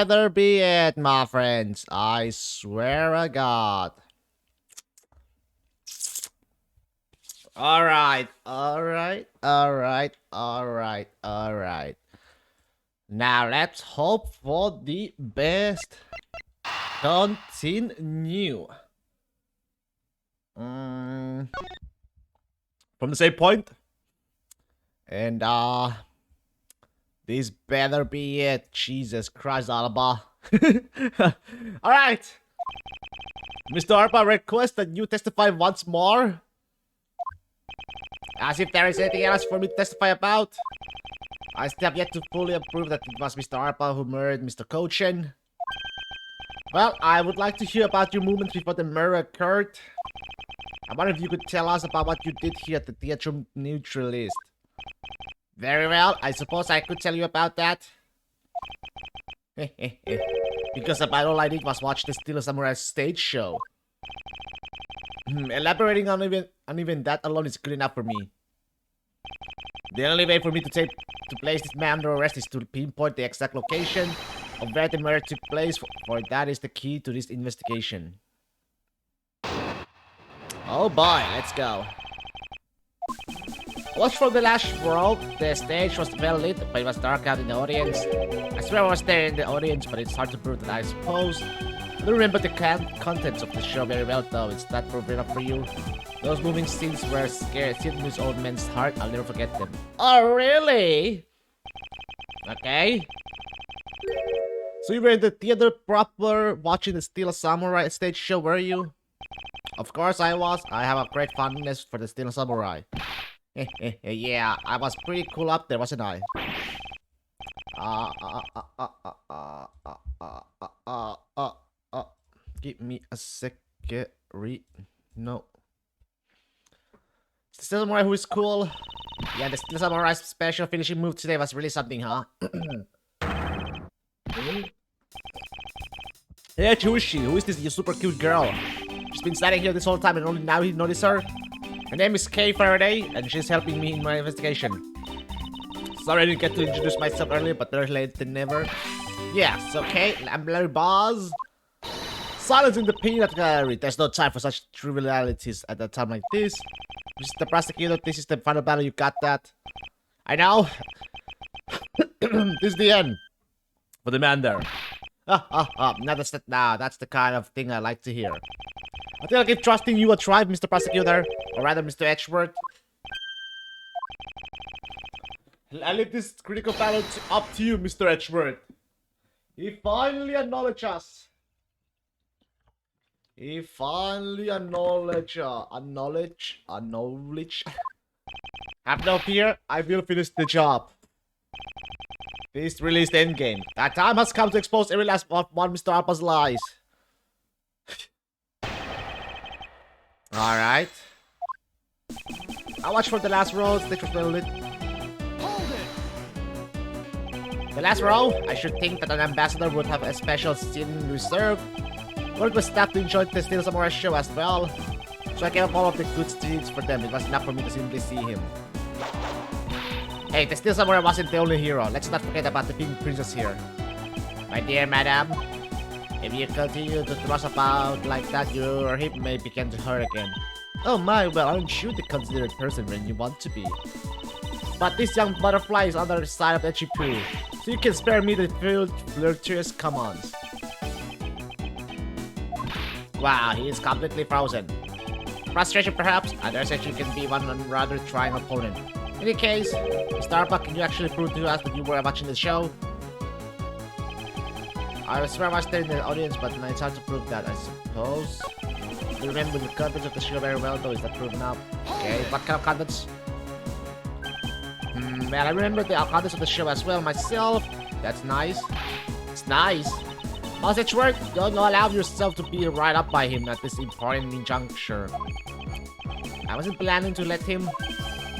Better be it, my friends. I swear to God. Alright. Now let's hope for the best. Continue. From the same point. And this better be it. Jesus Christ, Alba. Alright. Mr. Arpa requests that you testify once more. As if there is anything else for me to testify about. I still have yet to fully prove that it was Mr. Arpa who murdered Mr. Kochin. Well, I would like to hear about your movements before the murder occurred. I wonder if you could tell us about what you did here at the Theatrum Neutralist. Very well, I suppose I could tell you about that. Because about all I did was watch the Steel Samurai stage show. Elaborating on even that alone is good enough for me. The only way for me to place this man under arrest is to pinpoint the exact location of where the murder took place, for that is the key to this investigation. Oh boy, let's go. Watch from the last world. The stage was well lit, but it was dark out in the audience. I swear I was there in the audience, but it's hard to prove that, I suppose. I don't remember the contents of the show very well, though. Is that proof enough for you? Those moving scenes were scared in this old man's heart. I'll never forget them. Oh, really? Okay. So you were in the theater proper watching the Steel Samurai stage show, were you? Of course I was. I have a great fondness for the Steel Samurai. Yeah, I was pretty cool up there, wasn't I? Give me a second. No. The Steel Samurai who is cool. Yeah, the Steel Samurai's special finishing move today was really something, huh? Hey, who is she? Who is this super cute girl? She's been standing here this whole time and only now he noticed her. Her name is Kay Faraday, and she's helping me in my investigation. Sorry I didn't get to introduce myself earlier, but better late than never. Yes, okay, I'm Larry Boz. Silence in the peanut gallery. There's no time for such trivialities at a time like this. Mr. Prosecutor, this is the final battle, you got that? I know. This is the end. For the man there. That's the kind of thing I like to hear. I think I'll keep trusting you a try, Mr. Prosecutor. Or rather, Mr. Edgeworth. I leave this critical battle up to you, Mr. Edgeworth. He finally acknowledged us. He finally acknowledged. Have no fear, I will finish the job. This released endgame. That time has come to expose every last one of Mr. Arpa's lies. Alright. I watched for the last row, which was well lit. Hold it! The last row? I should think that an ambassador would have a special scene reserved. Worked with staff to enjoy the Steel Samurai show as well. So I gave up all of the good scenes for them. It was enough for me to simply see him. Hey, the Steel Samurai wasn't the only hero. Let's not forget about the pink princess here. My dear madam, if you continue to thrust about like that, your hip may begin to hurt again. Oh my, well, aren't you the considerate person when you want to be? But this young butterfly is on the other side of the Chipu, so you can spare me the flirtatious commands. Wow, he is completely frozen. Frustration perhaps, others actually can be one rather trying opponent. In any case, Mr. Arpa, can you actually prove to us that you were watching the show? I swear I was there in the audience, but it's hard to prove that, I suppose. You remember the contents of the show very well, though, is that proven now? Okay, what kind of contents? Well, I remember the contents of the show as well myself. That's nice. It's nice. Must it work? Don't allow yourself to be right up by him at this important juncture. I wasn't planning to let him.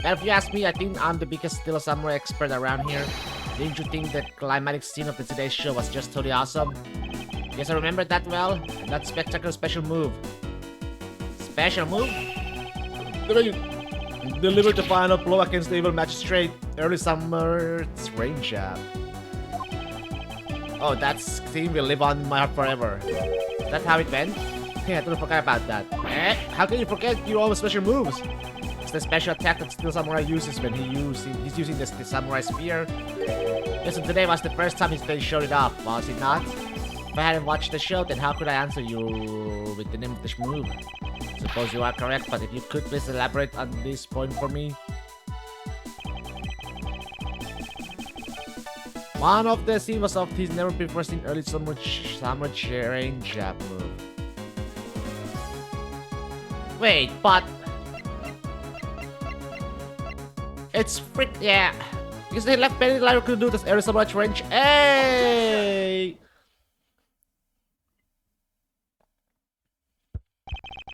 But if you ask me, I think I'm the biggest Steel Samurai expert around here. Didn't you think the climatic scene of the today's show was just totally awesome? Yes, I remember that well. And that spectacular special move. Special move? Delivered the final blow against the evil magistrate. Early summer's rain jab. Oh, that's scene will live on in my heart forever. That's how it went? Yeah, I don't forget about that. Eh? How can you forget your own special moves? It's the special attack that Steel Samurai uses when he's using the Samurai Spear. Yes, and today was the first time they showed it off, was it not? If I hadn't watched the show, then how could I answer you with the name of this move? Suppose you are correct, but if you could please elaborate on this point for me. One of the scenes was of his never before seen early summer rain jab move. Wait, but it's frick, yeah. Because they left Benny Lyra could do this early summer range. Hey!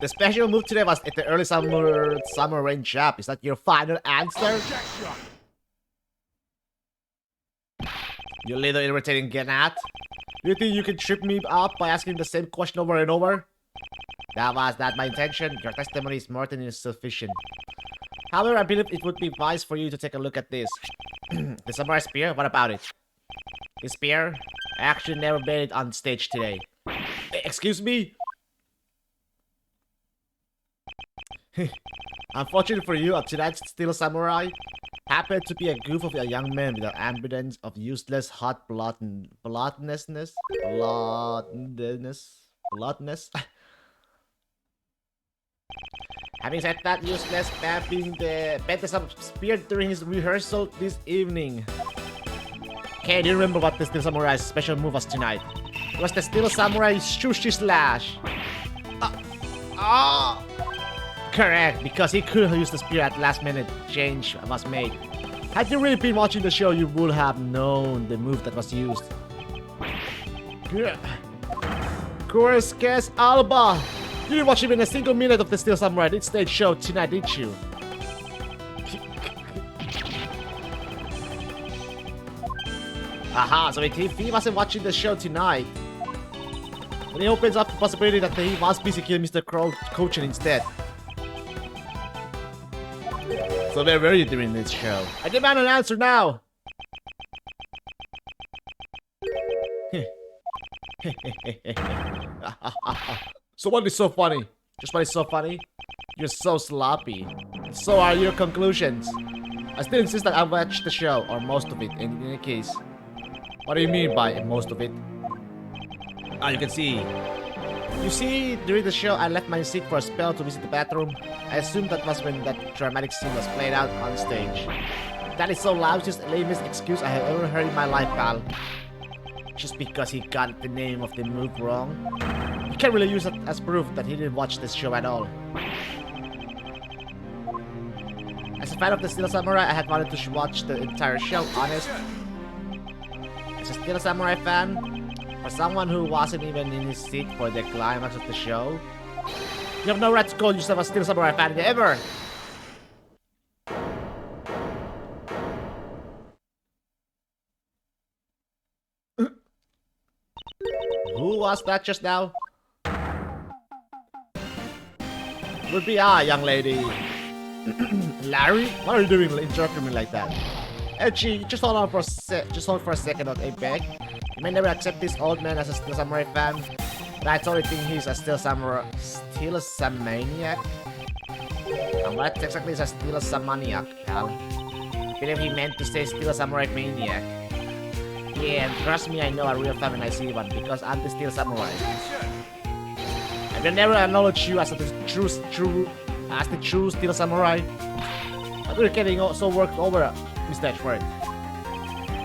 The special move today was at the early summer rain jab. Is that your final answer? You little irritating Ganat. You think you can trip me up by asking the same question over and over? That was not my intention. Your testimony is more than insufficient. However, I believe it would be wise for you to take a look at this. The Samurai Spear? What about it? The spear? I actually never made it on stage today. Excuse me? Unfortunately for you, tonight's Steel Samurai happened to be a goof of a young man with an abundance of useless hot bloodness. Having said that, useless man being the better spear during his rehearsal this evening. Okay, do you remember what the Steel Samurai's special move was tonight? It was the Steel Samurai Sushi Slash. Correct, because he could have used the spear at last minute change was made. Had you really been watching the show, you would have known the move that was used. Kurosukes Alba! You didn't watch even a single minute of the Steel Samurai Did stage show tonight, did you? Aha, so if he wasn't watching the show tonight, then he opens up the possibility that he was busy killing Mr. Coachin instead. So where were you during this show? I demand an answer now! So what is so funny? Just what is so funny? You're so sloppy. So are your conclusions. I still insist that I watched the show, or most of it, in any case. What do you mean by most of it? Ah, you can see. You see, during the show, I left my seat for a spell to visit the bathroom. I assumed that was when that dramatic scene was played out on stage. That is so loudest, lamest excuse I have ever heard in my life, pal. Just because he got the name of the move wrong. You can't really use it as proof that he didn't watch this show at all. As a fan of the Steel Samurai, I had wanted to watch the entire show, honest. As a Steel Samurai fan, for someone who wasn't even in his seat for the climax of the show, you have no right to call yourself a Steel Samurai fan ever! Who was that just now? Would be young lady. Larry? What are you doing interrupting me like that? Edgy, just hold on for a second, okay, beg? You may never accept this old man as a Steel Samurai fan, but I totally think he's a Steel Samaniac. And what exactly is a Steel Samaniac, pal? I believe he meant to say Steel Samurai Maniac. Yeah, and trust me, I know a real fan when I see one, because I'm the Steel Samurai. I will never acknowledge you as the true Steel Samurai. But we're getting so worked over, Mr. Edgeworth.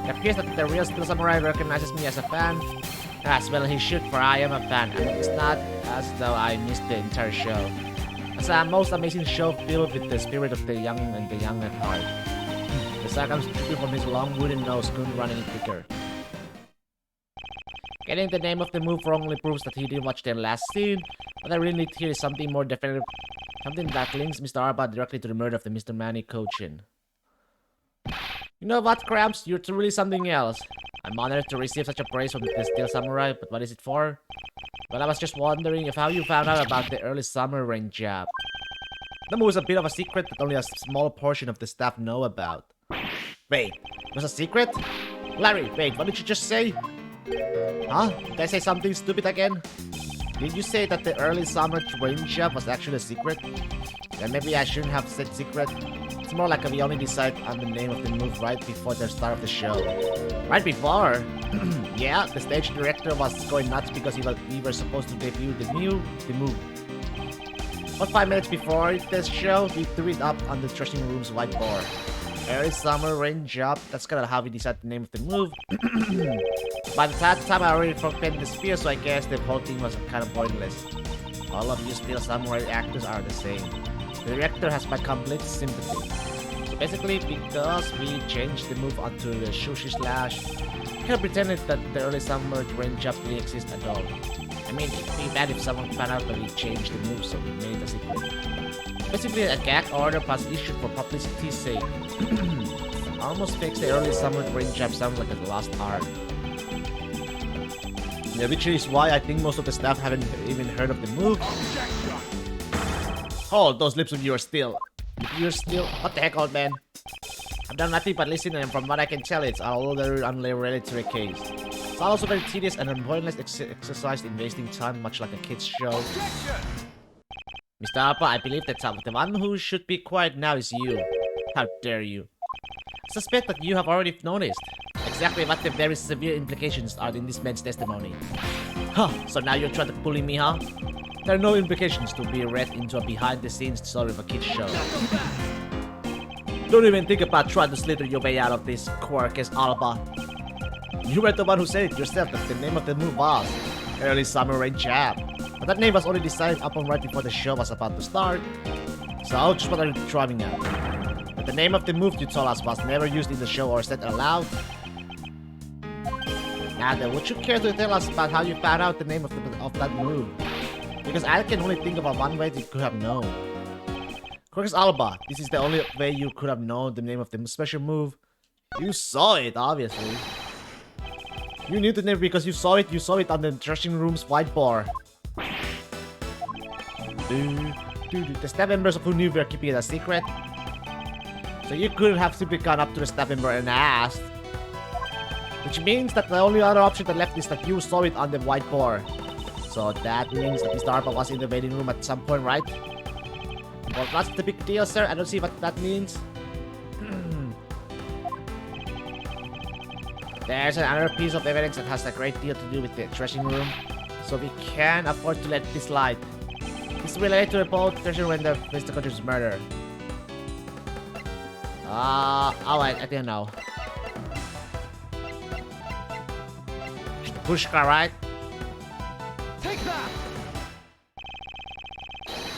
It appears that the real Steel Samurai recognizes me as a fan. As well he should, for I am a fan, and it's not as though I missed the entire show. It's a most amazing show filled with the spirit of the young and the young at heart. The circumstance from his long wooden nose couldn't run any quicker. Getting the name of the move wrongly proves that he didn't watch the last scene, but I really need to hear something more definitive, something that links Mr. Arba directly to the murder of the Mr. Manny Cochin. You know what, Cramps? You're truly something else. I'm honored to receive such a praise from the Steel Samurai, but what is it for? Well, I was just wondering if how you found out about the early summer rain jab. The move is a bit of a secret that only a small portion of the staff know about. Wait, it was a secret? Larry, wait, what did you just say? Huh? Did I say something stupid again? Did you say that the early summer train job was actually a secret? Then maybe I shouldn't have said secret. It's more like we only decide on the name of the move right before the start of the show. Right before? Yeah, the stage director was going nuts because we were supposed to debut the move. But 5 minutes before the show, we threw it up on the dressing room's whiteboard. Early summer rain job, that's kind of how we decide the name of the move. By the time I already forgotten the sphere, so I guess the whole thing was kind of pointless. All of you Steel Samurai actors are the same. The director has my complete sympathy. So basically, because we changed the move onto the Sushi Slash, we kind of pretended that the early summer rain job didn't exist at all. I mean, it'd be bad if someone found out that we changed the move, so we made a secret. Basically, a gag order was issued for publicity's sake. Almost makes the early summer rain job sound like a lost art. Yeah, which is why I think most of the staff haven't even heard of the move. Hold, those lips of yours still. You're still. What the heck, old man? I've done nothing but listen, and from what I can tell, it's all very unrelated to a case. It's also very tedious and a pointless exercise in wasting time, much like a kid's show. Mr. Alpha, I believe that the one who should be quiet now is you. How dare you? I suspect that you have already noticed exactly what the very severe implications are in this man's testimony. Huh, so now you're trying to bully me, huh? There are no implications to be read into a behind-the-scenes story of a kid's show. Don't even think about trying to slither your way out of this, Quarkus Alba. You were the one who said it yourself that the name of the move was Early Summer Rain Jab. But that name was already decided upon right before the show was about to start. So just what are you driving at? But the name of the move you told us was never used in the show or said aloud. Now then, would you care to tell us about how you found out the name of that move? Because I can only think about one way you could have known. Quarkus Alba, this is the only way you could have known the name of the special move. You saw it, obviously. You knew the name because you saw it on the dressing room's whiteboard. The staff members of who knew we were keeping it a secret. So you couldn't have simply gone up to the staff member and asked. Which means that the only other option that left is that you saw it on the whiteboard. So that means that Mr. Arpa was in the waiting room at some point, right? Well, what's the big deal, sir? I don't see what that means. There's another piece of evidence that has a great deal to do with the dressing room. So we can't afford to let this slide. It's related to the boat dressing room and the Mr. Country's murder. Alright, I didn't know. It's the pushcar, right? Take that!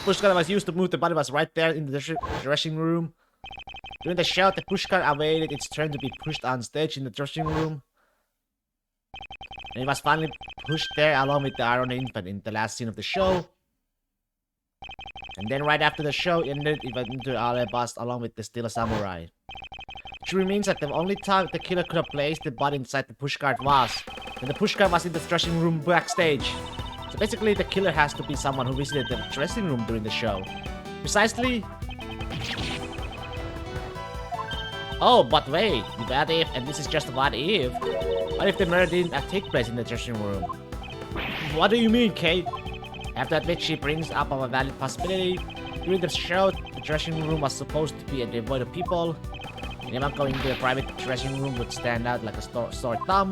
Pushcar that was used to move the body was right there in the dressing room. During the show, the pushcar awaited its turn to be pushed on stage in the dressing room. And it was finally pushed there along with the Iron Infant in the last scene of the show. And then right after the show ended, it went into the bust along with the Steel Samurai. Which means that the only time the killer could have placed the body inside the pushcart was when the pushcart was in the dressing room backstage. So basically, the killer has to be someone who visited the dressing room during the show. Precisely. Oh, but wait, what if, and this is just what if the murder didn't take place in the dressing room? What do you mean, Kate? I have to admit she brings up a valid possibility. During the show, the dressing room was supposed to be devoid of people. Anyone going to the private dressing room would stand out like a sore thumb.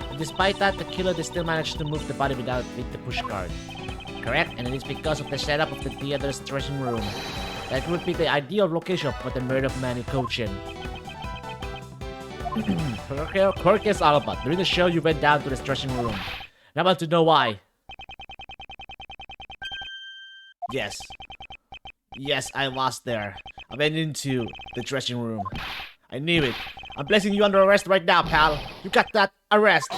But despite that, the killer still managed to move the body with the pushcart. Correct, and it is because of the setup of the theater's dressing room. That would be the ideal location for the murder of Manny Kochin. Quarkus Alba, during the show you went down to the dressing room. And I want to know why. Yes. Yes, I was there. I went into the dressing room. I knew it. I'm placing you under arrest right now, pal. You got that? Arrest.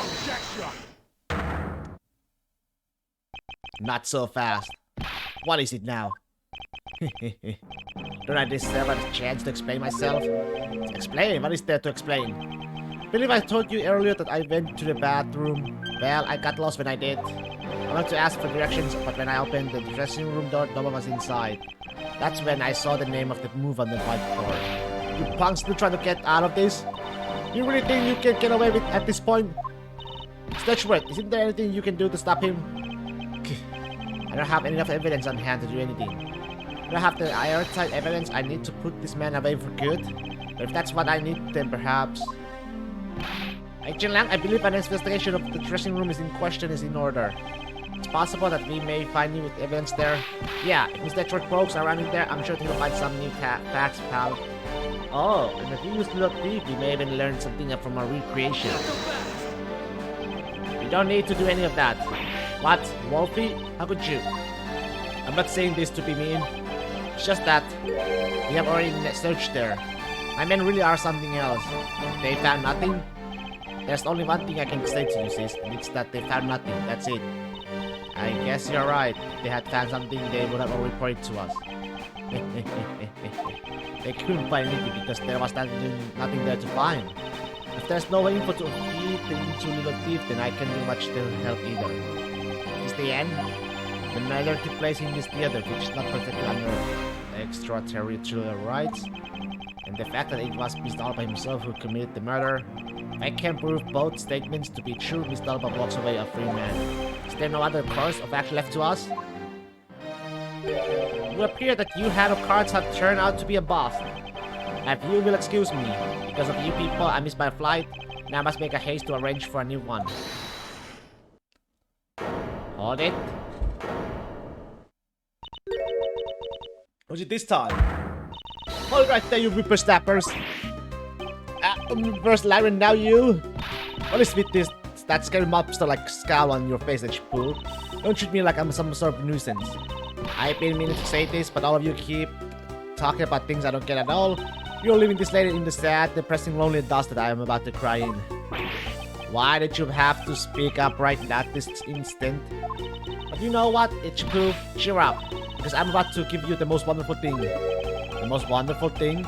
Not so fast. What is it now? Don't I deserve a chance to explain myself? Explain? What is there to explain? I believe I told you earlier that I went to the bathroom. Well, I got lost when I did. I wanted to ask for directions, but when I opened the dressing room door, no one was inside. That's when I saw the name of the move on the whiteboard. You punks still trying to get out of this? You really think you can get away with at this point? Edgeworth, isn't there anything you can do to stop him? I don't have enough evidence on hand to do anything. I don't have the airtight evidence I need to put this man away for good. But if that's what I need, then perhaps... Agent Lang, I believe an investigation of the dressing room is in question is in order. It's possible that we may find new evidence there. Yeah, if Mr. Edgeworth folks are around in there, I'm sure he'll find some new facts, pal. Oh, and if we used to look deep, we may even learn something from our recreation. You don't need to do any of that. What? Wolfie? How could you? I'm not saying this to be mean. It's just that we have already searched there. My men really are something else. They found nothing? There's only one thing I can say to you, sis, and it's that they found nothing. That's it. I guess you're right. If they had found something, they would have already reported to us. They couldn't find anything because there was nothing there to find. If there's no info to feed into little thief, then I can't do much to help either. Is the end? The murder took place in this theater, which is not protected under extraterritorial rights. And the fact that it was Mr. Alba himself who committed the murder. If I can prove both statements to be true, Mr. Alba walks away a free man. Is there no other course of action left to us? It would appear that your hand of cards have turned out to be a bust. If you will excuse me, because of you people, I missed my flight, and I must make a haste to arrange for a new one. Hold it. What's it this time? Hold right there, you whippersnappers. First Lyran, now you. What is with this? That scary mobster like scowl on your face, that fool. Don't treat me like I'm some sort of nuisance. I've been meaning to say this, but all of you keep talking about things I don't get at all. You're leaving this lady in the sad, depressing, lonely dust that I am about to cry in. Why did you have to speak up right at this instant? But you know what, Ichiku, cheer up, because I'm about to give you the most wonderful thing. The most wonderful thing?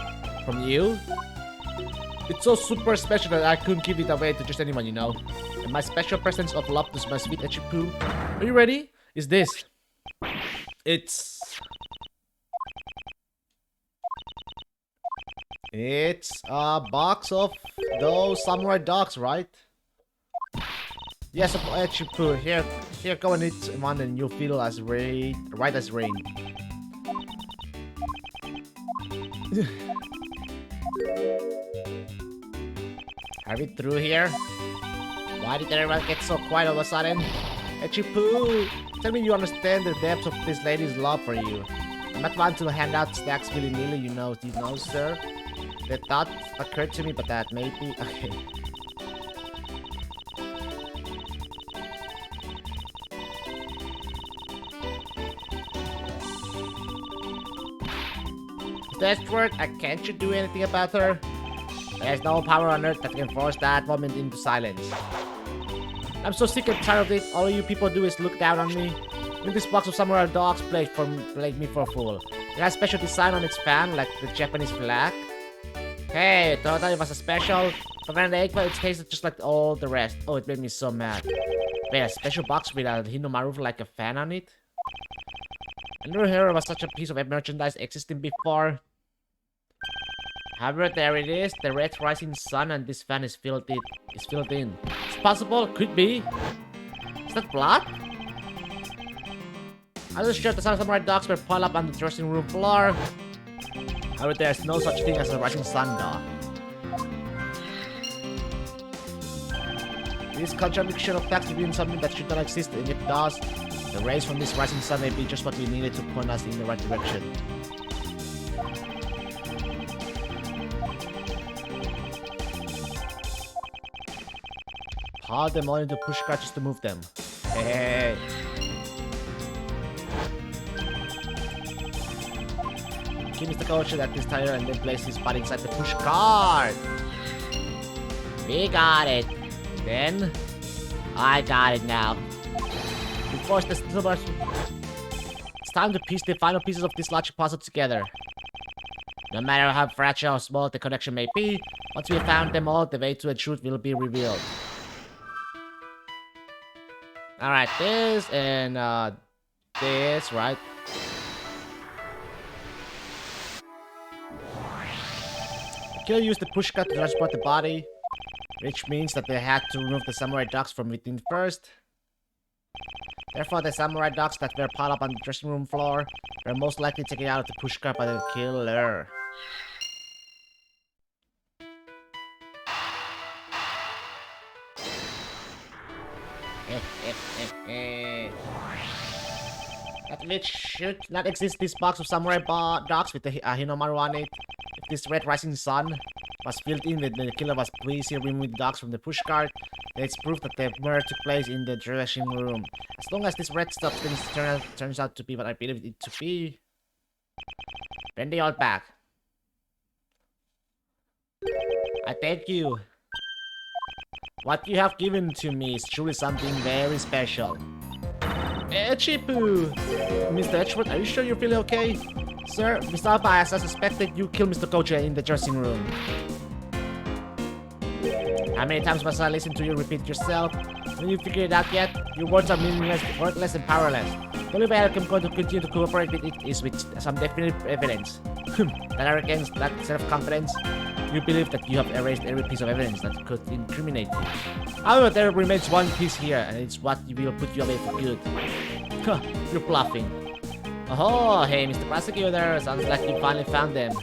From you? It's so super special that I couldn't give it away to just anyone, you know. And my special presence of love to my sweet Ichiku. Are you ready? Is this? It's a box of those samurai dogs, right? Yes, Ichiku. Here, go and eat one, and you'll feel as right as rain. Are we through here? Why did everyone get so quiet all of a sudden? Ichiku, tell me you understand the depth of this lady's love for you. I'm not one to hand out snacks willy-nilly, you know, sir. The thought occurred to me, but that may be... Okay. Mr. Edgeworth, can't you do anything about her? There's no power on earth that can force that woman into silence. I'm so sick and tired of it. All you people do is look down on me. With this box of samurai dogs played me for a fool. It has special design on its fan, like the Japanese flag. Hey, thought it was a special. But when the egg, it tasted just like all the rest. Oh, it made me so mad. Wait, a special box with a Hinomaru like a fan on it? I never heard of such a piece of merchandise existing before. However, there it is, the red rising sun, and this fan is filled in. It's possible, could be. Is that blood? I was sure the samurai dogs were piled up on the dressing room floor. However, there's no such thing as a rising sun dog. This contradiction of facts reveals something that should not exist, and if it does, the rays from this rising sun may be just what we needed to point us in the right direction. Haul them all into pushcart just to move them. Hey. Keep Mr. Coach at this tire and then place his body inside the pushcart. We got it. Then I got it now. We force the silver. It's time to piece the final pieces of this logic puzzle together. No matter how fragile or small the connection may be, once we have found them all, the way to the truth will be revealed. Alright, this and this, right? The killer used the pushcart to transport the body. which means that they had to remove the samurai dogs from within first. Therefore, the samurai dogs that were piled up on the dressing room floor were most likely taken out of the pushcart by the killer. That which should not exist, this box of samurai dogs with the Hinomaru on it. If this red rising sun was filled in when the killer was busy removing the dogs from the pushcart, then it's proof that the murder took place in the dressing room. As long as this red substance turns out to be what I believe it to be, bring the old back. I thank you. What you have given to me is truly something very special. Chipu! Mr. Edgeworth, are you sure you're feeling okay? Sir, Mr. Alba, as I suspected, you killed Mr. Kocha in the dressing room. How many times must I listen to you repeat yourself? When you figure it out yet, your words are meaningless, worthless, and powerless. The only way I'm going to continue to cooperate with it is with some definitive evidence. That arrogance, that self-confidence, you believe that you have erased every piece of evidence that could incriminate you. However, there remains one piece here, and it's what will put you away for good. You're bluffing. Oh, hey, Mr. Prosecutor, sounds like you finally found them.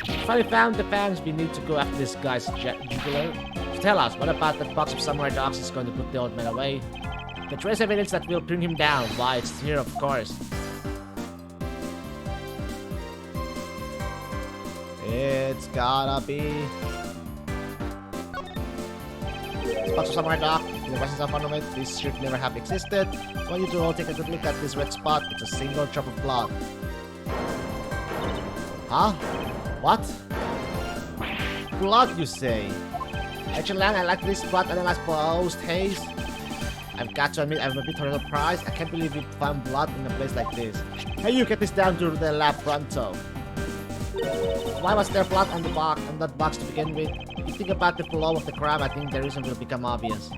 You finally found the fans. We need to go after this guy's jugular. So tell us, what about that box of samurai dogs is going to put the old man away? The trace evidence that will bring him down. Why, it's here, of course. It's gotta be this box of samurai dog. The presence of ornament, this should never have existed. I want you to all take a good look at this red spot. It's a single drop of blood. Huh? What? Blood, you say? Actually, I like this blood analyzed post haste. I've got to admit, I'm a bit surprised. I can't believe we found blood in a place like this. Hey, you get this down to the lab pronto. Why was there blood on the box, on that box to begin with? If you think about the flow of the crime, I think the reason will become obvious.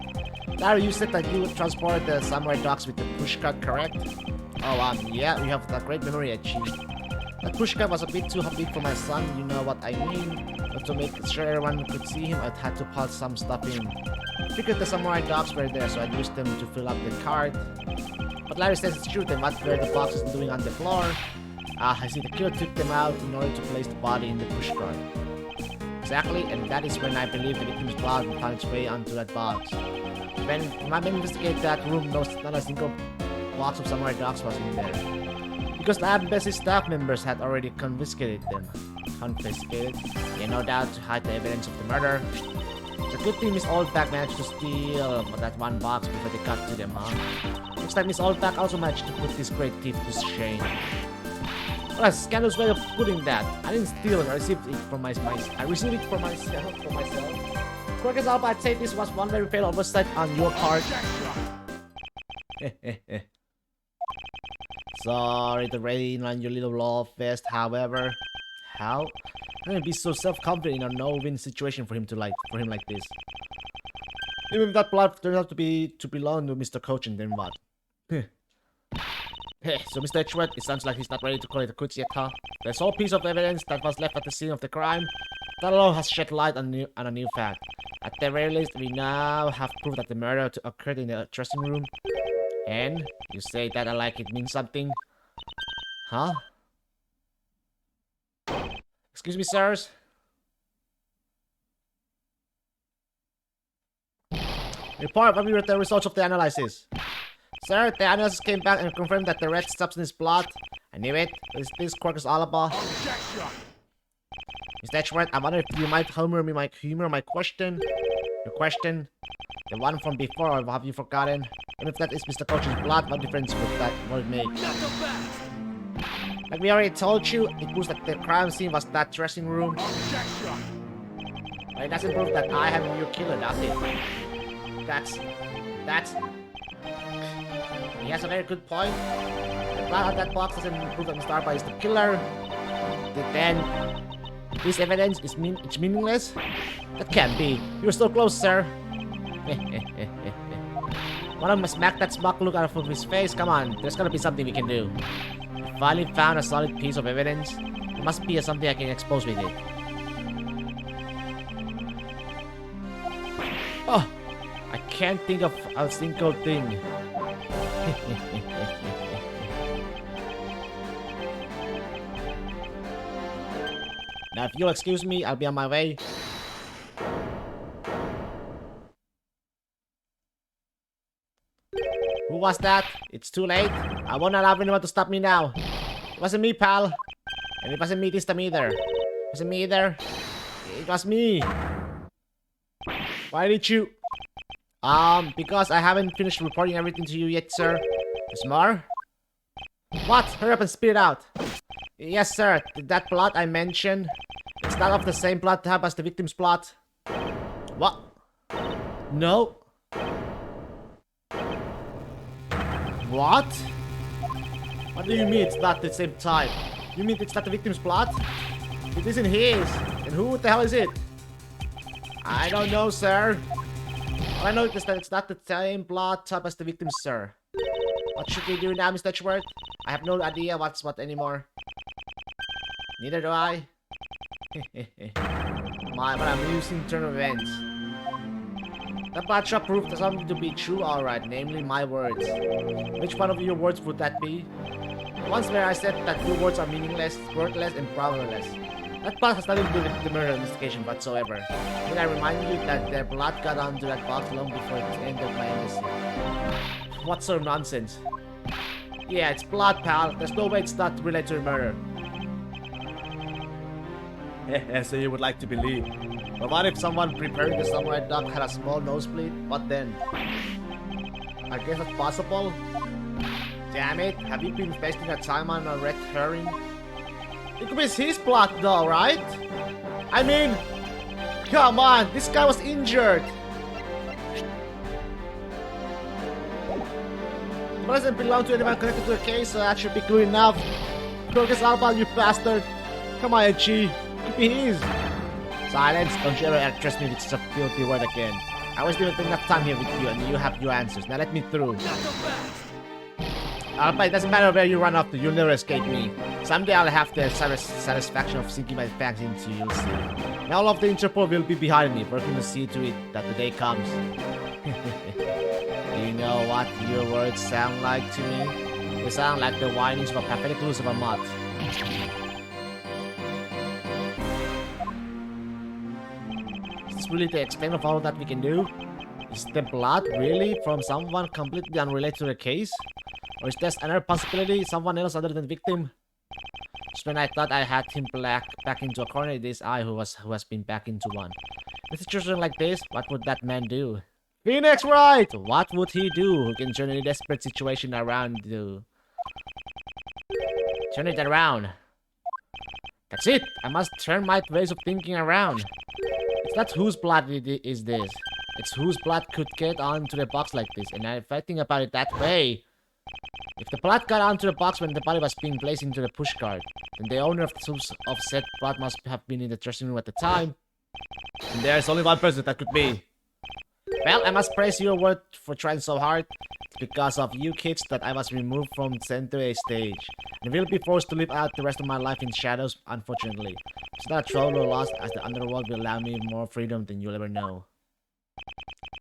Larry, you said that you transported the samurai dogs with the pushcart, correct? Oh, yeah, you have a great memory, Echi. That pushcart was a bit too big for my son, you know what I mean? But to make sure everyone could see him, I'd had to pile some stuff in. I figured the samurai dogs were there, so I used them to fill up the cart. But Larry says it's true, then what were the boxes doing on the floor? I see the killer took them out in order to place the body in the pushcart. Exactly, and that is when I believe the victim's blood would find its way onto that box. When I investigated that room, not a single box of samurai dogs was in there. Because the embassy staff members had already confiscated them. Confiscated? Yeah, no doubt to hide the evidence of the murder. The good thing Miss Oldback managed to steal that one box before they got to them, huh? Looks like Miss Oldback also managed to put this great thief to shame. Well, that's a scandalous way of putting that. I didn't steal it, I received it for myself. Quirkus Alba, I'd say this was one very fatal oversight on your part. Sorry to rain on your little law fest, however. How? I'm gonna be so self-confident in a no-win situation for him like this. Even if that blood turns out to belong to Mr. Cochin, then what? So Mr. Edgeworth, it sounds like he's not ready to call it a quits yet, huh? The sole piece of evidence that was left at the scene of the crime, that alone has shed light on a new fact. At the very least, we now have proof that the murder occurred in the dressing room. And you say that like it means something? Huh? Excuse me, sirs? Report when we read the results of the analysis. Sir, the analysis came back and confirmed that the red substance is blood. I knew it. Is this Quirkus Alaba? Mr. Edgeworth, I wonder if you might humor my question. Your question? The one from before, or have you forgotten? And if that is Mr. Cochin's blood, what difference would it make? Like we already told you, it proves that the crime scene was that dressing room. But it doesn't prove that I am your killer, does it? That's... He has a very good point. The blood on that box doesn't prove that Mr. Alba is the killer. Then, this evidence is meaningless? That can't be. You're so close, sir. One of them smack that smug look out of his face. Come on, there's gotta be something we can do. We finally found a solid piece of evidence. There must be something I can expose with it. I can't think of a single thing. Now, if you'll excuse me, I'll be on my way. Who was that? It's too late. I won't allow anyone to stop me now. It wasn't me, pal. And it wasn't me this time either. It wasn't me either. It was me. Why did you... Because I haven't finished reporting everything to you yet, sir. There's more? What? Hurry up and spit it out. Yes, sir. That plot I mentioned, it's not of the same plot type as the victim's plot. What? No. What? What do you mean it's not the same type? You mean it's not the victim's plot? It isn't his. And who the hell is it? I don't know, sir. All I know is that it's not the same plot type as the victim's, sir. What should we do now, Mr. Edgeworth? I have no idea what's what anymore. Neither do I. My, what an amusing turn of events. That backdrop proved something to be true, alright, namely my words. Which one of your words would that be? The ones where I said that your words are meaningless, worthless, and powerless. That plot has nothing to do with the murder investigation whatsoever. Did I remind you that their blood got onto that box long before it entered my embassy? What sort of nonsense? Yeah, it's blood, pal. There's no way it's not related to the murder. So you would like to believe. But what if someone preparing the samurai duck had a small nosebleed? What then? I guess that's possible. Damn it, have you been wasting your time on a red herring? It could be his plot though, right? I mean, come on, this guy was injured. It doesn't belong to anyone connected to the case, so that should be good enough. Focus Alpha, you bastard. Come on, G. Could be his. Silence, don't you ever address me with such a filthy word again. I was doing enough time here with you, and you have your answers. Now let me through. Alpha, it doesn't matter where you run off to, you'll never escape me. Someday I'll have the satisfaction of sinking my fangs into you, see. Now all of the Interpol will be behind me, working to see to it that the day comes. Do you know what your words sound like to me? They sound like the whinings of a pathetic loose of a moth. Is this really the extent of all that we can do? Is the blood really from someone completely unrelated to the case? Or is there another possibility, someone else other than the victim? Just when I thought I had him back into a corner, it is I who has been back into one. In a situation like this, what would that man do? Phoenix, right! What would he do who can turn any desperate situation around to... Turn it around. That's it! I must turn my ways of thinking around. It's not whose blood is this. It's whose blood could get onto the box like this. And if I think about it that way... If the blood got onto the box when the body was being placed into the pushcart, then the owner of said blood must have been in the dressing room at the time. And there's only one person that could be. Well, I must praise your word for trying so hard. It's because of you kids that I was removed from center stage. And will be forced to live out the rest of my life in shadows, unfortunately. It's not a total loss, as the underworld will allow me more freedom than you'll ever know.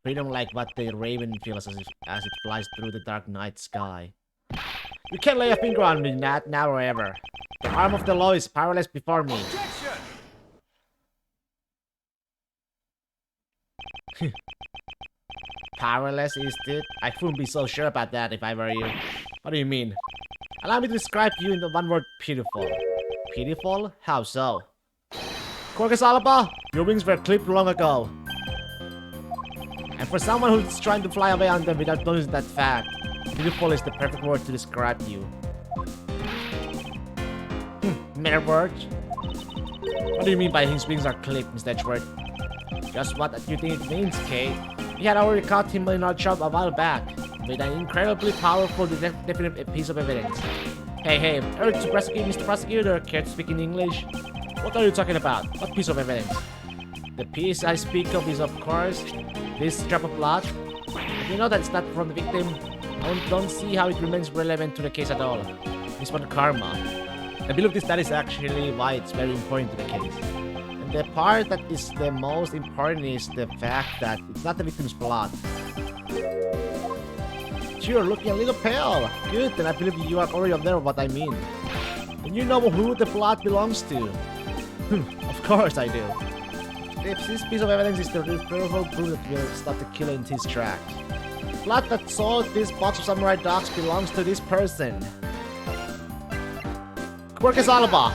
Freedom like what the raven feels as it flies through the dark night sky. You can't lay a finger on me, Nat, now or ever. The arm of the law is powerless before me. Powerless, is it? I wouldn't be so sure about that if I were you. What do you mean? Allow me to describe you in the one word pitiful. Pitiful? How so? Corcus Alba, your wings were clipped long ago. And for someone who's trying to fly away on them without noticing that fact, pitiful is the perfect word to describe you. Mere words? What do you mean by his wings are clipped, Mr. Edgeworth? Just what you think it means, Kate. We had already caught him in our job a while back, with an incredibly powerful definite piece of evidence. Hey, urge to prosecute, Mr. Prosecutor, care to speak in English? What are you talking about? What piece of evidence? The piece I speak of is, of course, this strap of blood. If you know that it's not from the victim, I don't see how it remains relevant to the case at all. It's for the karma. I believe that is actually why it's very important to the case. And the part that is the most important is the fact that it's not the victim's blood. You're looking a little pale. Good, then I believe you are already aware of what I mean. And you know who the blood belongs to. Of course I do. If this piece of evidence is the irrefutable proof that will stop the killer in his tracks. Blood that sold this box of samurai dogs belongs to this person. Quirky Salaba.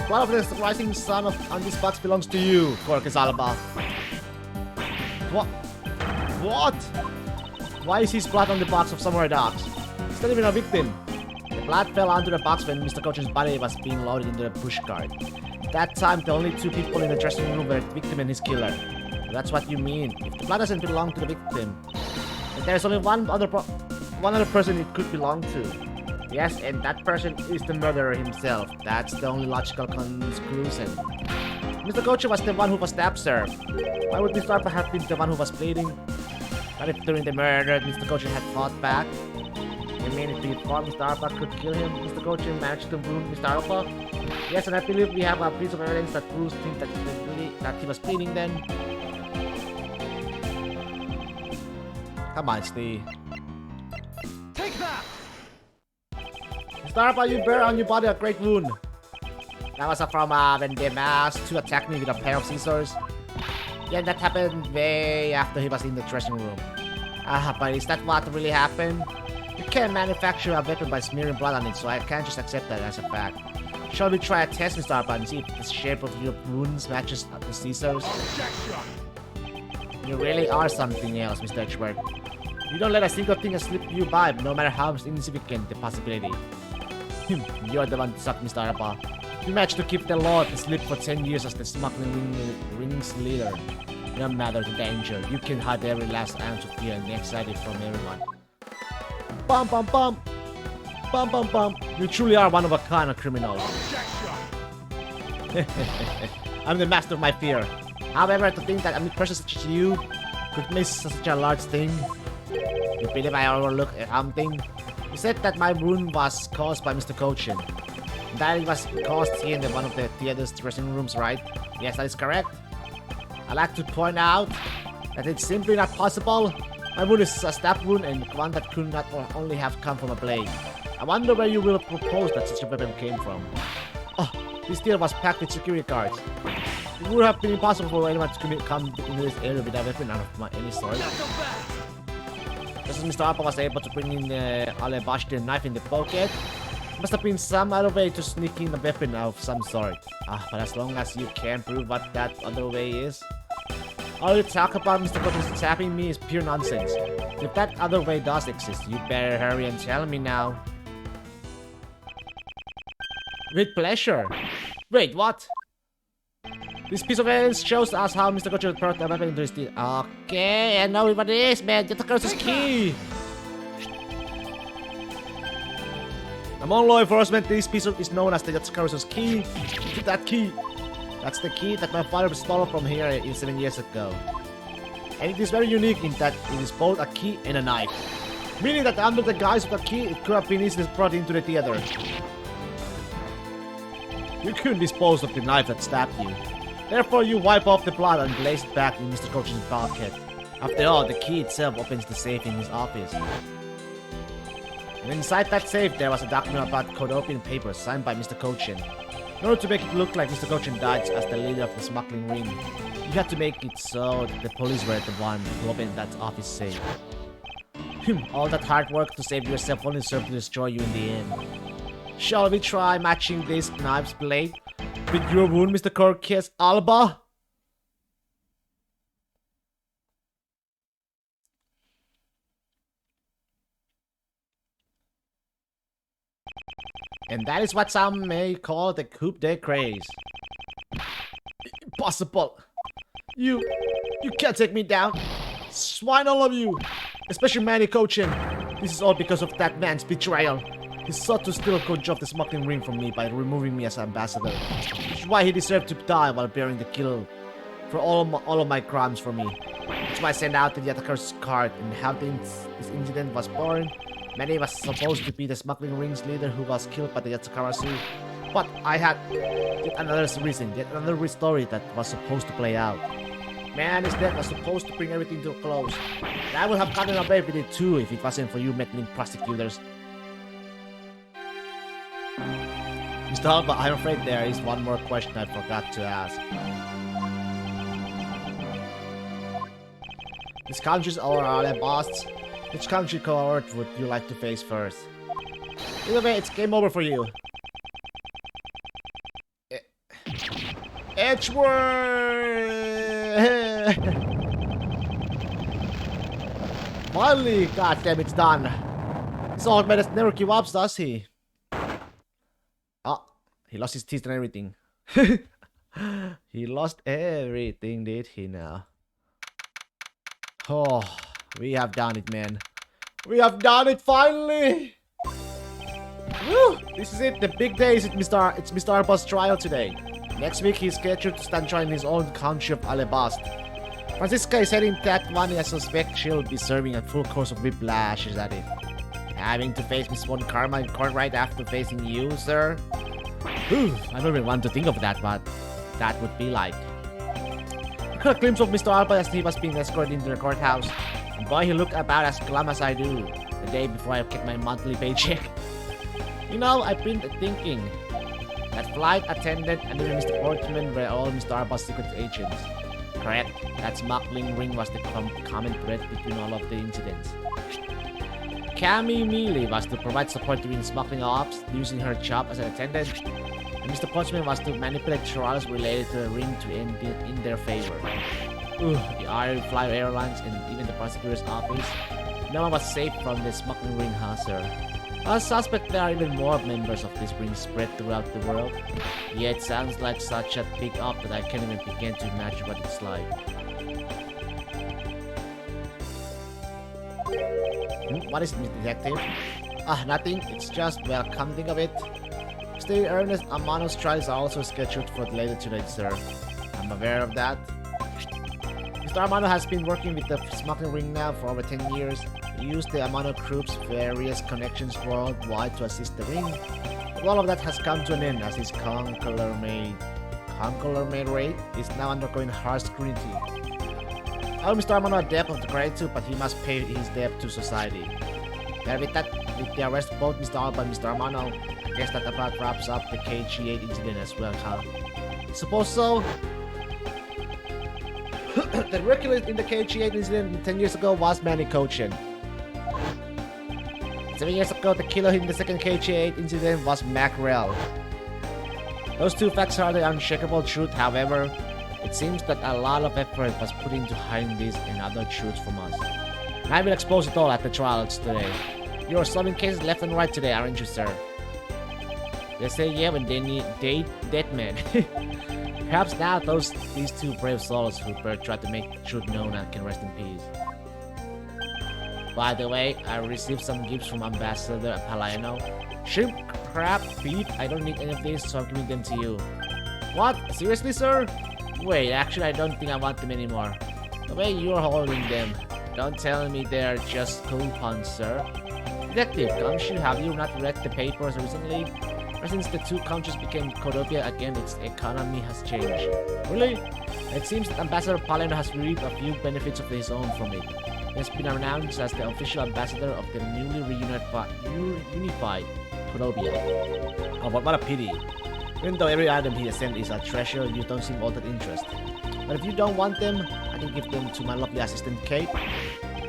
Blood of the rising sun on this box belongs to you, Quirky Salaba. What? What? Why is his blood on the box of samurai dogs? He's not even a victim. The blood fell onto the box when Mr. Coachen's body was being loaded into the pushcart. At that time, the only two people in the dressing room were the victim and his killer. So that's what you mean. If the blood doesn't belong to the victim, then there's only one other person it could belong to. Yes, and that person is the murderer himself. That's the only logical conclusion. Mr. Coachen was the one who was stabbed, sir. Why would Mr. Arpa have been the one who was bleeding? What if during the murder, Mr. Coachen had fought back? You mean if he thought Mr. Arpa could kill him, Mr. Coachen managed to wound Mr. Arpa? Yes, and I believe we have a piece of evidence that proves that he was bleeding then. Come on, Steve. Take that! Mr. Arpa, you bear on your body a great wound. That was from when they asked to attack me with a pair of scissors. Yeah, that happened way after he was in the dressing room. But is that what really happened? You can't manufacture a weapon by smearing blood on it, so I can't just accept that as a fact. Shall we try a test, Mr. Arpa, and see if the shape of your wounds matches the scissors? You really are something else, Mr. Edgeworth. You don't let a single thing slip you by, no matter how insignificant the possibility. You're the one to suck, Mr. Arpa. You managed to keep the law to slip for 10 years as the smuggling rings leader. No matter the danger, you can hide every last ounce of fear and anxiety from everyone. Bum bum bum! Bum bum bum! You truly are one of a kind of criminal. I'm the master of my fear. However, to think that a person such as you could miss such a large thing. You believe I overlooked something? You said that my wound was caused by Mr. Coachin. That it was caused here in one of the theater's dressing rooms, right? Yes, that is correct. I'd like to point out that it's simply not possible. My wound is a stab wound and one that could not only have come from a blade. I wonder where you will propose that such a weapon came from. Oh, this theater was packed with security guards. It would have been impossible for anyone to come into this area with a weapon out of any sort. Just as Mr. Arpa was able to bring in the alabaster knife in the pocket, there must have been some other way to sneak in a weapon of some sort. But as long as you can't prove what that other way is, all you talk about Mr. Coachin stabbing me is pure nonsense. If that other way does exist, you better hurry and tell me now. With pleasure. Wait, what? This piece of evidence shows us how Mr. Coachin brought the weapon into his teeth. Okay, I know what it is, man. Get the curse's key. Among law enforcement, this piece is known as the Yatsukau's key. Get that key. That's the key that my father stole from here 7 years ago. And it is very unique in that it is both a key and a knife. Meaning that under the guise of the key, it could have been easily brought into the theater. You couldn't dispose of the knife that stabbed you. Therefore, you wipe off the blood and place it back in Mr. Coachin's pocket. After all, the key itself opens the safe in his office. And inside that safe, there was a document about code opening papers signed by Mr. Coachin. In order to make it look like Mr. Coachin died as the leader of the smuggling ring, you had to make it so that the police were the one who opened that office safe. All that hard work to save yourself only served to destroy you in the end. Shall we try matching this knife's blade with your wound, Mr. Corkes Alba? And that is what some may call the coup de grace. Impossible! You can't take me down! Swine, all of you! Especially Manny Coachin! This is all because of that man's betrayal. He sought to steal control of the smuggling ring from me by removing me as ambassador. Which is why he deserved to die while bearing the guilt for all of my crimes for me. That's why I sent out the attacker's card and how this incident was born. Manny was supposed to be the smuggling ring's leader who was killed by the Yatsukarasu. But I had yet another reason, yet another story that was supposed to play out. Man is dead was supposed to bring everything to a close. And I would have gotten away with it too if it wasn't for you meddling prosecutors. Mr. Alba, I'm afraid there is one more question I forgot to ask. This country's our boss. Which country cohort would you like to face first? Either way, it's game over for you. Edgeworth! Finally! Goddamn, it's done. This old man never give up, does he? Oh, he lost his teeth and everything. He lost everything, did he now? Oh, we have done it, man. We have done it finally! Woo! This is it, the big day is it's Mr. Arba's trial today. Next week he's scheduled to stand trial in his own country of Alabast. Francisca is heading that one. I suspect she'll be serving a full course of whiplashes at it. Having to face Miss Von Karma in court right after facing you, sir? Whew, I don't even want to think of that, but that would be like. I caught a glimpse of Mr. Alba as he was being escorted into the courthouse. And boy, he looked about as glum as I do, the day before I get my monthly paycheck. You know, I've been thinking, that flight attendant and even Mr. Portman were all Mr. Alba's secret agents. Correct, that smuggling ring was the common thread between all of the incidents. Cammy Mealy was to provide support during smuggling ops, using her job as an attendant, and Mr. Portman was to manipulate trials related to the ring to end in their favor. The Iron Fly Airlines and even the prosecutor's office, no one was safe from the smuggling ring, huh, sir? I suspect there are even more members of this ring spread throughout the world. Yeah, it sounds like such a big op that I can't even begin to imagine what it's like. What is it, detective? Nothing. It's just, well, come think of it. Stay Ernest Amano's trials are also scheduled for later today, sir. I'm aware of that. Mr. Amano has been working with the smuggling ring now for over 10 years. He used the Amano group's various connections worldwide to assist the ring. But all of that has come to an end as his conglomerate is now undergoing harsh scrutiny. I owe Mr. Amano a debt of gratitude, but he must pay his debt to society. And with the arrest of both Mr. Alba and Mr. Amano, I guess that about wraps up the KG8 incident as well, huh? Suppose so? The regular in the KG8 incident 10 years ago was Manny Cochin. 7 years ago, the killer in the second KG8 incident was Macrel. Those two facts are the unshakable truth, however. It seems that a lot of effort was put into hiding this and other truths from us. And I will expose it all at the trials today. You are solving cases left and right today, aren't you, sir? They say yeah when they need dead men. Perhaps now these two brave souls who tried to make the truth known and can rest in peace. By the way, I received some gifts from Ambassador Palano. Shrimp, crab, beef, I don't need any of these, so I'm giving them to you. What? Seriously, sir? Wait, actually I don't think I want them anymore. The way you're holding them. Don't tell me they're just coupons, sir. Detective, have you not read the papers recently? Ever since the two countries became Codopia again, its economy has changed. Really? It seems that Ambassador Palano has reaped a few benefits of his own from it. He has been announced as the official ambassador of the newly unified Codopia. Oh, what a pity. Even though every item he has sent is a treasure, you don't seem all that interested. But if you don't want them, I can give them to my lovely assistant Kate.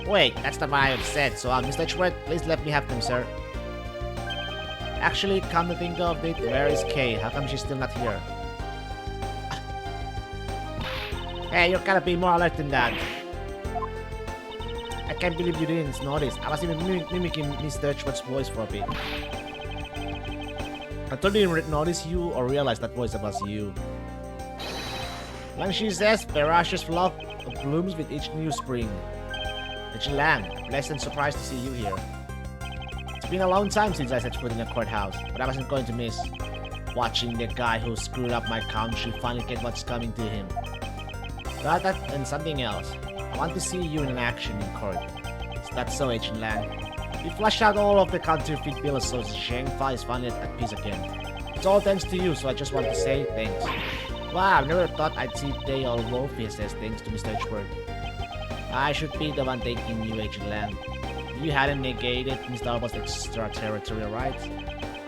Wait, that's not what I have said, so Mr. Edgeworth, please let me have them, sir. Actually, come to think of it, where is Kate? How come she's still not here? Hey, you gotta be more alert than that. I can't believe you didn't notice. I was even mimicking Mr. Edgeworth's voice for a bit. I totally didn't notice you or realize that voice was you. Like she says, Ferocious love blooms with each new spring. Agent Lang, blessed and surprised to see you here. It's been a long time since I set foot in a courthouse, but I wasn't going to miss watching the guy who screwed up my country finally get what's coming to him. But that and something else. I want to see you in action in court. Is that so, Agent Lang? You flushed out all of the counterfeit bills so Shangfai is finally at peace again. It's all thanks to you, so I just want to say thanks. Wow, I never thought I'd see they all wolf faces thanks to Mr. Edgeworth. I should be the one taking New Age land. If you hadn't negated Mr. Alba's extraterritorial rights,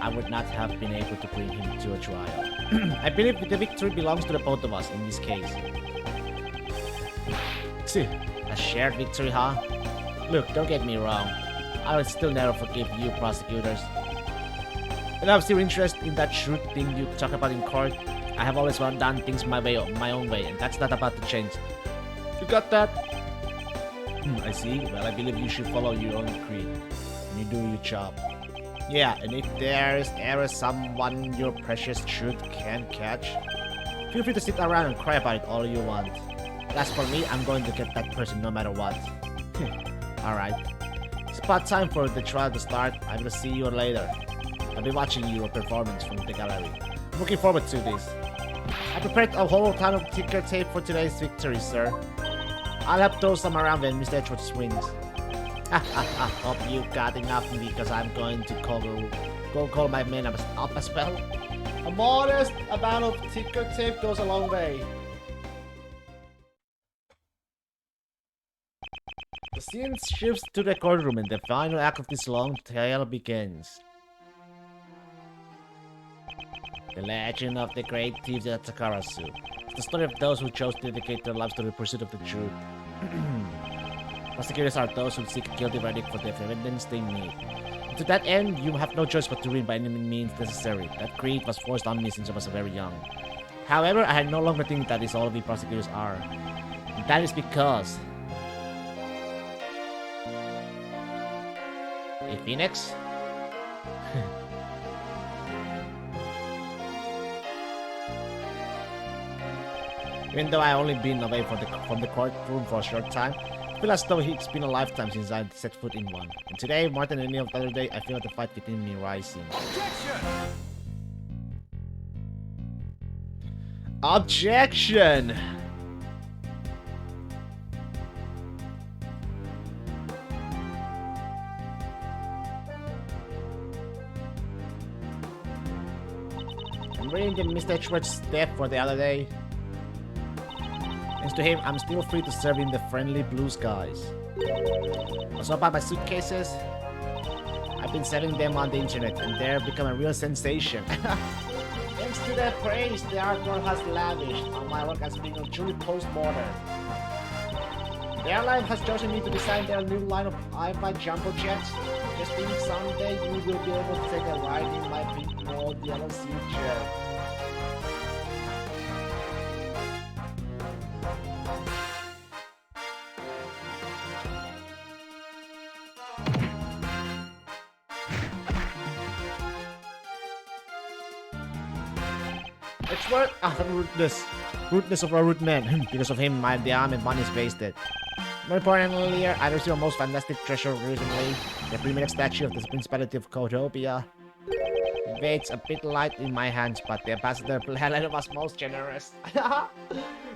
I would not have been able to bring him to a trial. I believe the victory belongs to the both of us in this case. See, a shared victory, huh? Look, don't get me wrong. I will still never forgive you, prosecutors. And I have zero interest in that truth thing you talk about in court. I have always done things my own way, and that's not about to change. You got that? I see. Well, I believe you should follow your own creed. And you do your job. Yeah, and if there is ever someone your precious truth can't catch, feel free to sit around and cry about it all you want. As for me, I'm going to get that person no matter what. Alright. It's about time for the trial to start. I will see you later. I'll be watching your performance from the gallery. I'm looking forward to this. I prepared a whole ton of ticker tape for today's victory, sir. I'll have throw some around when Mr. Edgeworth wins. Hope you got enough because I'm going to call my men up as well. A modest amount of ticker tape goes a long way. The scene shifts to the courtroom and the final act of this long tale begins. The legend of the great thieves at Takarasu. It's the story of those who chose to dedicate their lives to the pursuit of the truth. Prosecutors are those who seek a guilty verdict for the evidence they need. And to that end, you have no choice but to win by any means necessary. That creed was forced on me since I was very young. However, I no longer think that is all we prosecutors are. And that is because... A phoenix? Even though I only been away from the courtroom for a short time, I feel as though it's been a lifetime since I set foot in one. And today, more than any other day, I feel the fight within me rising. Objection! I'm reading the Mr. Edgeworth's death for the other day. Thanks to him, I'm still free to serve in the friendly blue skies. Also about my suitcases, I've been selling them on the internet and they've become a real sensation. Thanks to the praise the art world has lavished on my work as being truly post-modern. The airline has chosen me to design their new line of high-flight jumbo jets. Just think someday you will be able to take a ride in my pink gold yellow suit chair. Edgeworth? The rudeness of a rude man. Because of him, the arm and money is wasted. More importantly, I received a most fantastic treasure recently. The premier statue of the Principality of Codopia. It weighs a bit light in my hands, but the ambassador planet was most generous.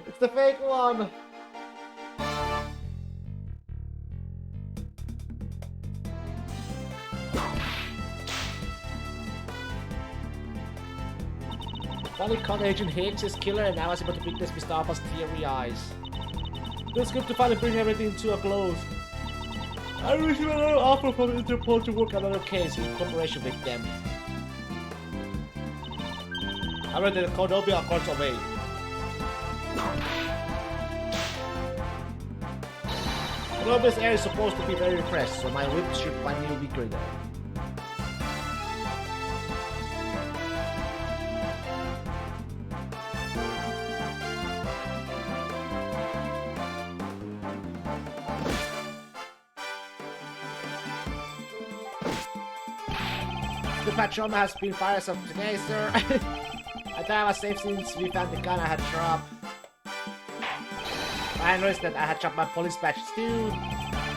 It's the fake one! Finally caught Agent Higgs, his killer, and I was able to witness Mr. Alpha's teary eyes. It was good to finally bring everything to a close. I received another offer from Interpol to work another case in cooperation with them. I read the Codopia courts away. Codopia's air is supposed to be very fresh, so my ribs should find me weaker there. The patrol has been fired as of today, sir. I thought I was safe since we found the gun I had dropped. I noticed that I had dropped my police badge too.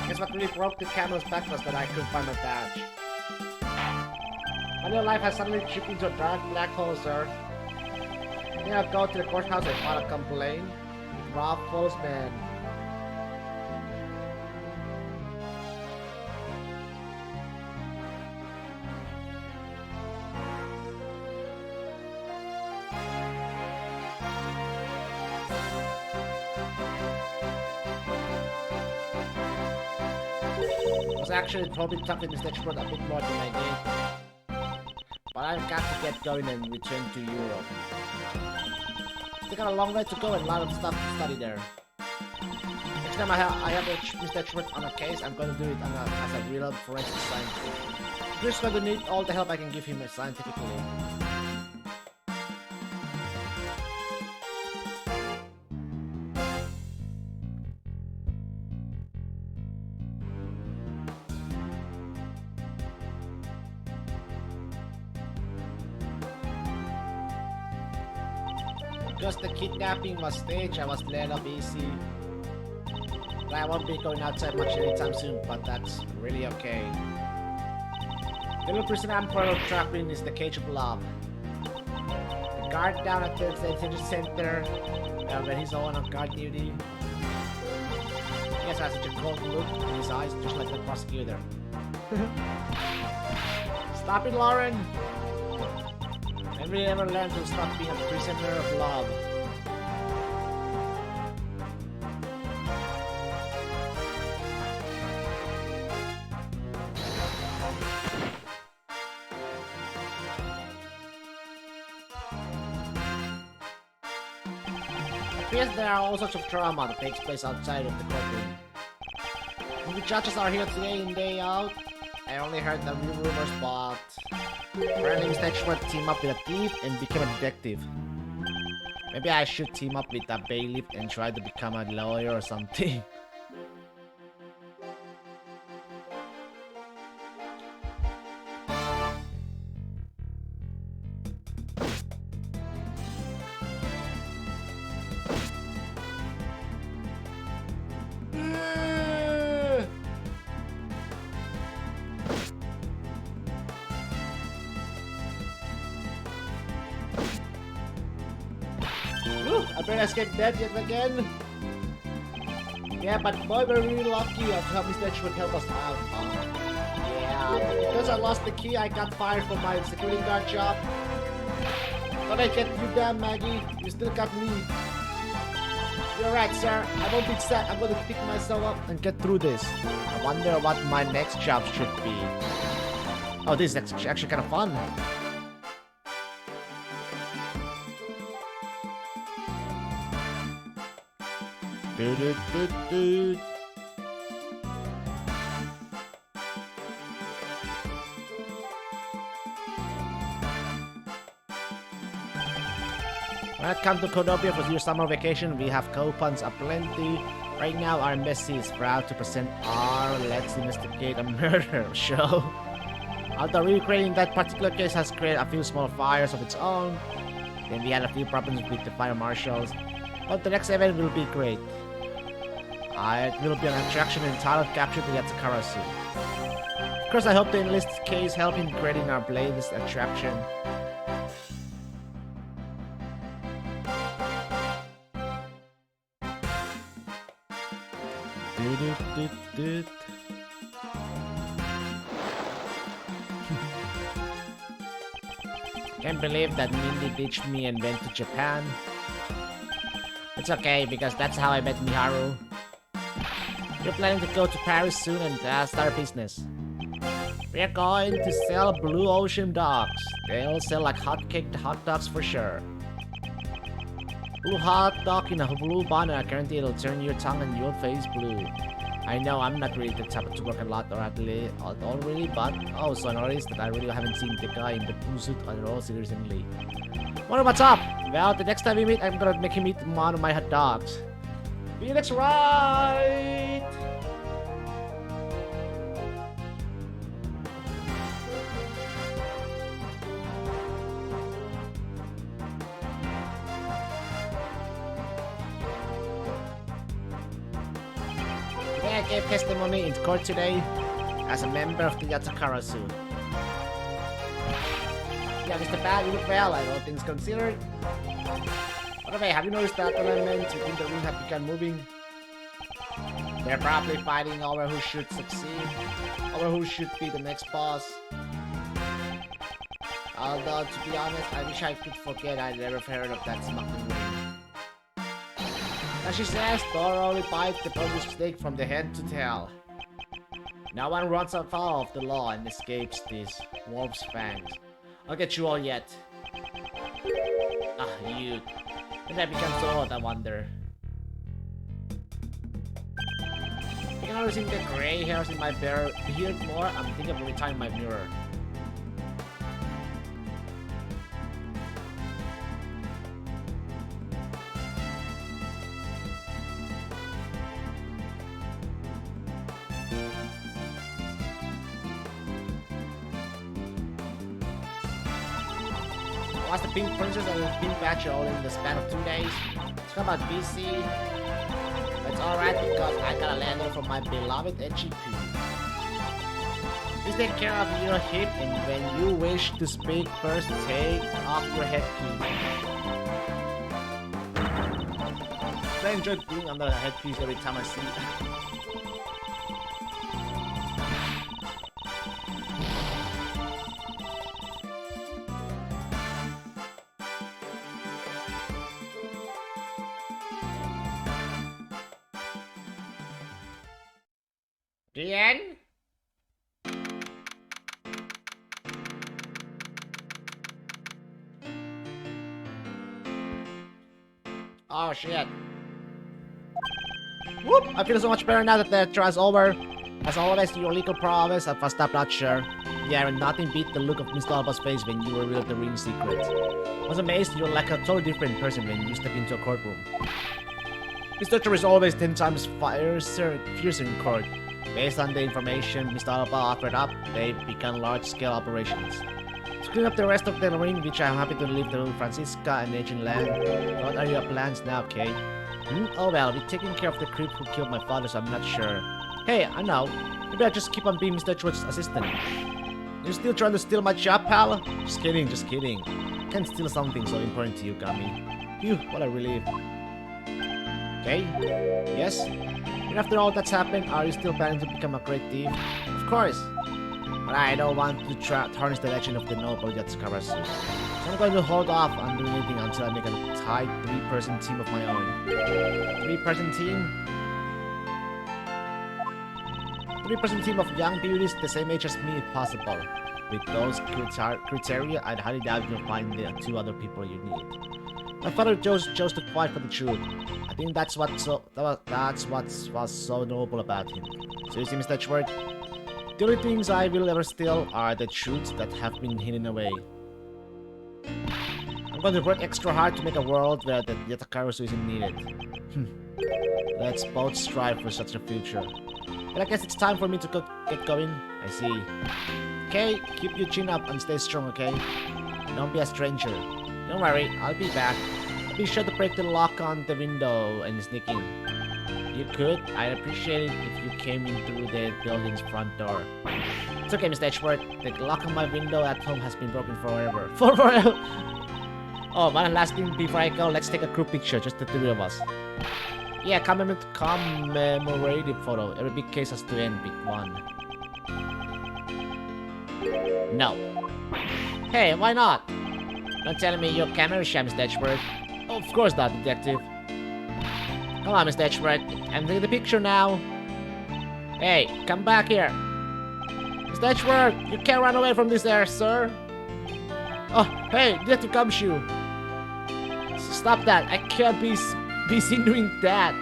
Guess what really broke the camel's back was that I couldn't find my badge. My little life has suddenly tripped into a dark black hole, sir. Then I'll go to the courthouse and file a complaint with Rob Folsman. was actually probably talking to Mr. Edgeworth a bit more than I did. But I've got to get going and return to Europe. Still got a long way to go and a lot of stuff to study there. Next time I have Mr. Edgeworth on a case, I'm going to do it as a real forensic scientist. I'm just going to need all the help I can give him scientifically. Because the kidnapping was staged, I was let off easy. But I won't be going outside much anytime soon, but that's really okay. The little prison I'm trapped in is the cage of love. The guard down at the detention center, when he's on guard duty, he has such a cold look in his eyes, just like the prosecutor. Stop it, Lauren! And we never learn to stop being a prisoner of love. Appears there are all sorts of drama that takes place outside of the courtroom. When the judges are here day in, day out, I only heard the real rumors, but apparently Mr. Edgeworth teamed up with a thief and became a detective. Maybe I should team up with a bailiff and try to become a lawyer or something. I better escape death yet again. Yeah, but boy, we're really lucky of how Mr. Edgeworth helped us out. Yeah, because I lost the key, I got fired from my security guard job. But I get you down, Maggie. You still got me. You're right, sir. I won't be sad. I'm going to pick myself up and get through this. I wonder what my next job should be. Oh, this is actually kind of fun. Welcome to Codopia for your summer vacation. We have coupons aplenty. Right now, our embassy is proud to present our Let's Investigate a Murder show. Although recreating that particular case has created a few small fires of its own, then we had a few problems with the fire marshals. But the next event will be great. It will be an attraction entitled Capture the Yatsukara Zoo. Of course, I hope to enlist Kay's help in creating our latest attraction. Can't believe that Mindy ditched me and went to Japan. It's okay, because that's how I met Miharu. We're planning to go to Paris soon and start a business. We're going to sell Blue Ocean dogs. They'll sell like hotcaked hot dogs for sure. Blue hot dog in a blue bun, I guarantee it'll turn your tongue and your face blue. I know I'm not really the type to work a lot or at all really, but also I noticed that I really haven't seen the guy in the blue suit at all recently. Wonder what's up? Well, the next time we meet, I'm gonna make him eat one of my hot dogs. Felix, right! I gave testimony in court today as a member of the Yatsukara Zoo. Yeah, Mr. Bad, you look well, all things considered. By the way, have you noticed that the elements within the room have begun moving? They're probably fighting over who should succeed, over who should be the next boss. Although, to be honest, I wish I could forget I'd ever heard of that smuggling ring. As she says, thoroughly bite the produce steak from the head to tail. No one runs afoul of the law and escapes these wolf's fangs. I'll get you all yet. Ah, you. When I become so old, I wonder. You noticing the gray hairs in my beard more? I'm thinking of retiring my mirror. Was the Pink Princess and the Pink Badger all in the span of 2 days? It's about BC. It's alright because I got a letter from my beloved HEP. Please take care of your hip, and when you wish to speak, first take off your headpiece. I enjoy being on the headpiece every time I see it. The end? Oh shit. Whoop! I feel so much better now that the trial's over. As always, your legal prowess, I first up not sure. Yeah, and nothing beat the look of Mr. Alba's face when you revealed the ring secret. I was amazed you're like a totally different person when you step into a courtroom. Mr. Torture is always 10 times fiercer in court. Based on the information Mr. Alba offered up, they've begun large-scale operations. To clean up the rest of the ring, which I'm happy to leave to Francisca and Agent Land. What are your plans now, Kay? Oh well, we're taking care of the creep who killed my father, so I'm not sure. Hey, I know. Maybe I'll just keep on being Mr. Edgeworth's assistant. You're still trying to steal my job, pal? Just kidding, just kidding. Can't steal something so important to you, Gummy. Phew, what a relief. Okay? Yes? And after all that's happened, are you still planning to become a great thief? Of course! But I don't want to tarnish the legend of the noble Yatsukarasu. So I'm going to hold off on doing anything until I make a tight 3-person team of my own. 3-person team? 3-person team of young beauties the same age as me if possible. With those criteria, I'd highly doubt you'll find the 2 other people you need. My father chose to fight for the truth. I think that's what was so noble about him. So you see, Mr. Edgeworth, the only things I will ever steal are the truths that have been hidden away. I'm going to work extra hard to make a world where the Yatakarasu isn't needed. Let's both strive for such a future. But I guess it's time for me to get going. I see. Okay, keep your chin up and stay strong, okay? Don't be a stranger. Don't worry, I'll be back. Be sure to break the lock on the window and sneak in. You could. I'd appreciate it if you came in through the building's front door. It's okay, Mr. Edgeworth. The lock on my window at home has been broken forever. Forever! Oh, one last thing before I go. Let's take a group picture, just the 3 of us. Yeah, commemorative photo. Every big case has to end with one. No. Hey, why not? Don't tell me you're camera shy, Mr. Edgeworth. Oh, of course not, detective. Come on, Mr. Edgeworth. I'm taking the picture now. Hey, come back here. Mr. Edgeworth, you can't run away from this there, sir. Oh, hey, Detective Gumshoe. Stop that. I can't be seen doing that.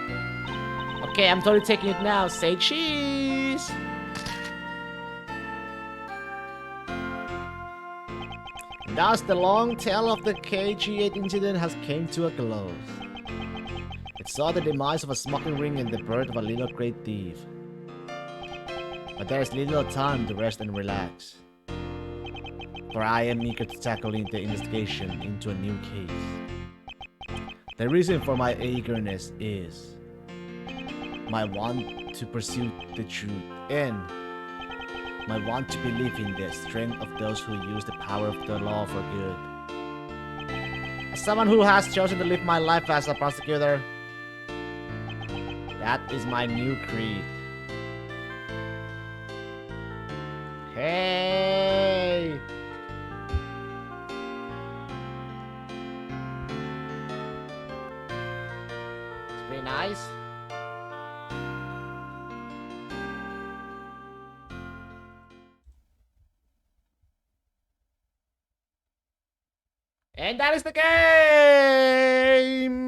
Okay, I'm totally taking it now. Say cheese. Thus, the long tale of the KG8 incident has came to a close. It saw the demise of a smoking ring and the birth of a little great thief. But there is little time to rest and relax. For I am eager to tackle the investigation into a new case. The reason for my eagerness is my want to pursue the truth and my want to believe in the strength of those who use the power of the law for good. As someone who has chosen to live my life as a prosecutor, that is my new creed. Hey! It's pretty nice. And that is the game!